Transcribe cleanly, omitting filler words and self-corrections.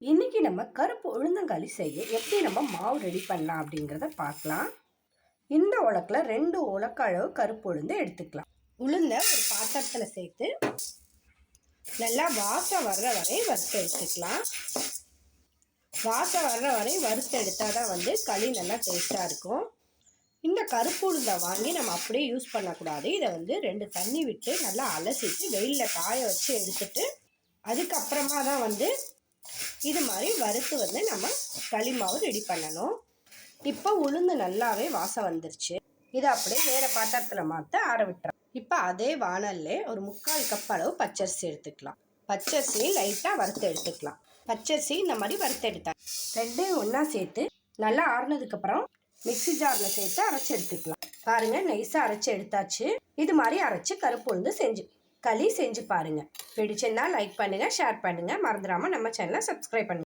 இன்னைக்கு நம்ம கருப்பு உளுந்தங்களி செய்ய எப்படி நம்ம மாவு ரெடி பண்ணலாம் அப்படிங்கிறத பார்க்கலாம். இந்த உலக்கில் 2 உலக்கு அளவு கருப்பு உளுந்து எடுத்துக்கலாம். உளுந்த ஒரு பாத்திரத்தில் சேர்த்து நல்லா வாசம் வர்ற வரை வறுத்து எடுத்துக்கலாம். வாசம் வர்ற வரை வறுத்து எடுத்தால் தான் களி நல்லா டேஸ்ட்டாக இருக்கும். இந்த கருப்பு உளுந்தை வாங்கி நம்ம அப்படியே யூஸ் பண்ணக்கூடாது. இதை 2 தண்ணி விட்டு நல்லா அலசிட்டு வெயிலில் காய வச்சு எடுத்துட்டு அதுக்கப்புறமா தான் இது மாதிரி வறுத்து நம்ம களி மாவு ரெடி பண்ணணும். இப்போ உளுந்து நல்லாவே வாசம் வந்துருச்சு. இதை அப்படியே வேறு பாத்திரத்தில் மாற்ற ஆற விட்டுறோம். இப்போ அதே வானல்ல ஒரு 3/4 கப் அளவு பச்சரிசி எடுத்துக்கலாம். பச்சரிசி லைட்டாக வறுத்து எடுத்துக்கலாம். பச்சரிசி இந்த மாதிரி வறுத்து எடுத்தா 2 ஒன்றா சேர்த்து நல்லா ஆறுனதுக்கப்புறம் மிக்ஸி ஜாரில் சேர்த்து அரைச்சி எடுத்துக்கலாம். பாருங்கள், நைஸாக அரைச்சி எடுத்தாச்சு. இது மாதிரி அரைச்சி கருப்பு உளுந்து களி செஞ்சு பாருங்கள். பிடிச்சிருந்தா லைக் பண்ணுங்கள், ஷேர் பண்ணுங்கள். மறந்துடாமல் நம்ம சேனலை சப்ஸ்கிரைப் பண்ணுங்கள்.